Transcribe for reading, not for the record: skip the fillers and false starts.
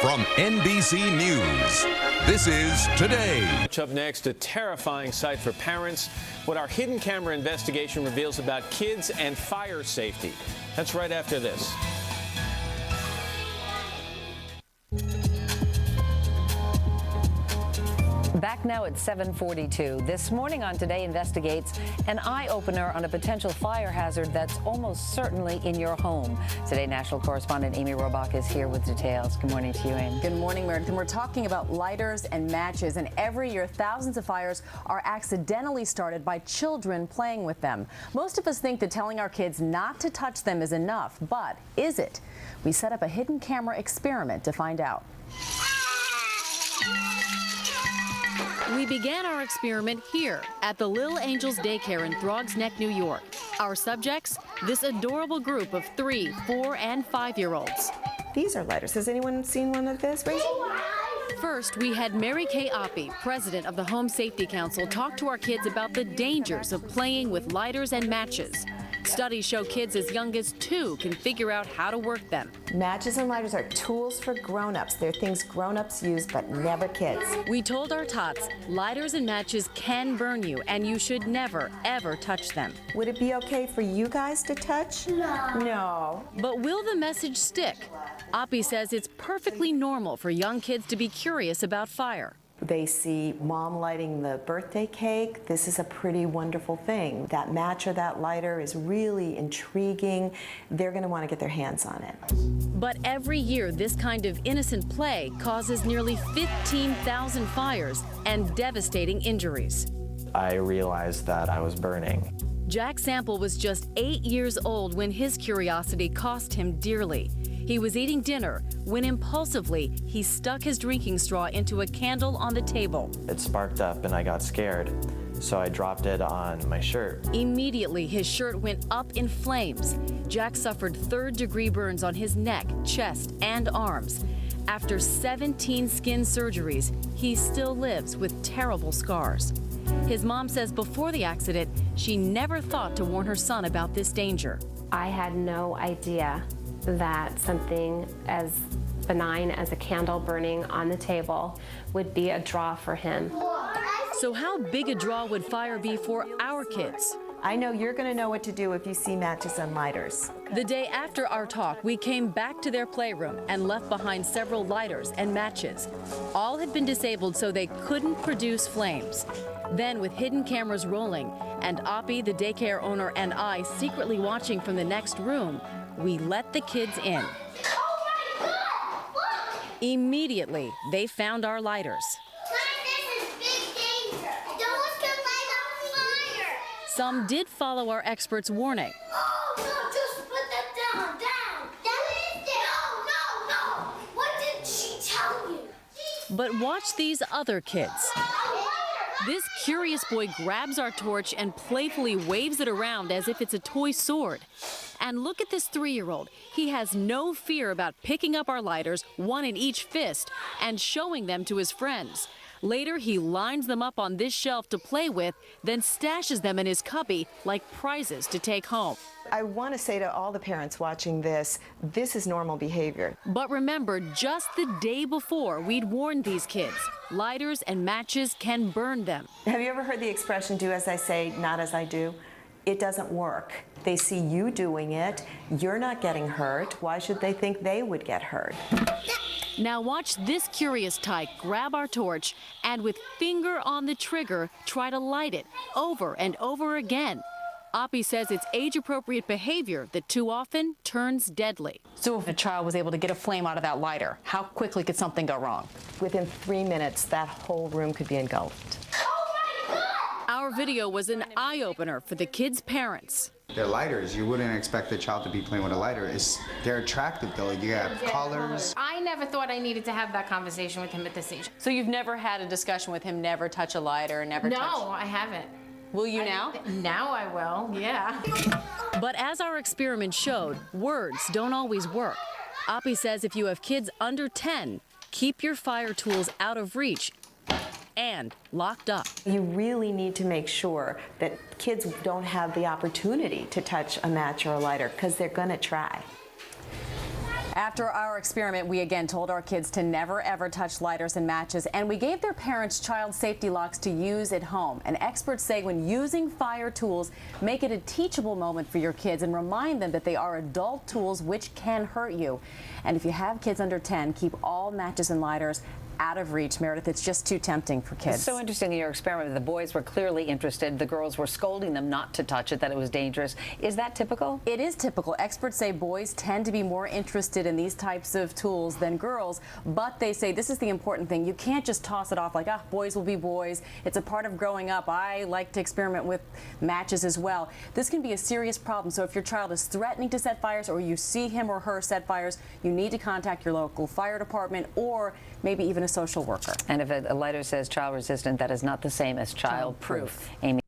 From NBC News, this is Today. Up next, a terrifying sight for parents. What our hidden camera investigation reveals about kids and fire safety. That's right after this. Back now at 7:42. This morning on Today investigates an eye-opener on a potential fire hazard that's almost certainly in your home. Today national correspondent Amy Robach is here with details. Good morning to you, Amy. Good morning, Meredith. And we're talking about lighters and matches. And every year, thousands of fires are accidentally started by children playing with them. Most of us think that telling our kids not to touch them is enough, but is it? We set up a hidden camera experiment to find out. We began our experiment here at the Little Angels Daycare in Throgs Neck, New York. Our subjects, this adorable group of 3-, 4-, and 5-year-olds. These are lighters. Has anyone seen one of this? First, we had Mary Kay Oppie, president of the Home Safety Council, talk to our kids about the dangers of playing with lighters and matches. Studies show kids as young as 2 can figure out how to work them. Matches and lighters are tools for grown-ups. They're things grown-ups use, but never kids. We told our tots, lighters and matches can burn you, and you should never, ever touch them. Would it be okay for you guys to touch? No. But will the message stick? Oppie says it's perfectly normal for young kids to be curious about fire. They see mom lighting the birthday cake. This is a pretty wonderful thing. That match or that lighter is really intriguing. They're going to want to get their hands on it. But every year, this kind of innocent play causes nearly 15,000 fires and devastating injuries. I realized that I was burning. Jack Sample was just 8 years old when his curiosity cost him dearly. He was eating dinner when impulsively he stuck his drinking straw into a candle on the table. It sparked up and I got scared, so I dropped it on my shirt. Immediately, his shirt went up in flames. Jack suffered 3rd-degree burns on his neck, chest, and arms. After 17 skin surgeries, he still lives with terrible scars. His mom says before the accident, she never thought to warn her son about this danger. I had no idea that something as benign as a candle burning on the table would be a draw for him. So how big a draw would fire be for our kids? I know you're going to know what to do if you see matches and lighters. The day after our talk, we came back to their playroom and left behind several lighters and matches. All had been disabled so they couldn't produce flames. Then, with hidden cameras rolling and Oppie, the daycare owner, and I secretly watching from the next room, we let the kids in. Oh my God! Look! Immediately, they found our lighters. This is big danger. Don't light on fire. Some did follow our experts' warning. Oh no! Just put that down. That is it. No! What did she tell you? But watch these other kids. This curious boy grabs our torch and playfully waves it around as if it's a toy sword. And look at this 3-year-old. He has no fear about picking up our lighters, one in each fist, and showing them to his friends. Later, he lines them up on this shelf to play with, then stashes them in his cubby like prizes to take home. I want to say to all the parents watching this, this is normal behavior. But remember, just the day before, we'd warned these kids. Lighters and matches can burn them. Have you ever heard the expression, do as I say, not as I do? It doesn't work. They see you doing it. You're not getting hurt. Why should they think they would get hurt? Now watch this curious tyke grab our torch and with finger on the trigger, try to light it over and over again. Oppie says it's age-appropriate behavior that too often turns deadly. So if a child was able to get a flame out of that lighter, how quickly could something go wrong? Within 3 minutes, that whole room could be engulfed. Our video was an eye-opener for the kids' parents. They're lighters. You wouldn't expect the child to be playing with a lighter. They're attractive though. You have colors. I never thought I needed to have that conversation with him at this age. So you've never had a discussion with him, never touch a lighter, never touch? No, I haven't. Will you now? Now I will, yeah. But as our experiment showed, words don't always work. Oppie says if you have kids under 10, keep your fire tools out of reach and locked up. You really need to make sure that kids don't have the opportunity to touch a match or a lighter because they're going to try. After our experiment, we again told our kids to never ever touch lighters and matches, and we gave their parents child safety locks to use at home. And experts say when using fire tools, make it a teachable moment for your kids and remind them that they are adult tools which can hurt you. And if you have kids under 10, keep all matches and lighters out of reach. Meredith, it's just too tempting for kids. It's so interesting in your experiment. The boys were clearly interested. The girls were scolding them not to touch it, that it was dangerous. Is that typical? It is typical. Experts say boys tend to be more interested in these types of tools than girls, but they say this is the important thing. You can't just toss it off like, ah, boys will be boys. It's a part of growing up. I like to experiment with matches as well. This can be a serious problem, so if your child is threatening to set fires or you see him or her set fires, you need to contact your local fire department or maybe even a social worker. And if a lighter says child resistant, that is not the same as child proof. Amy.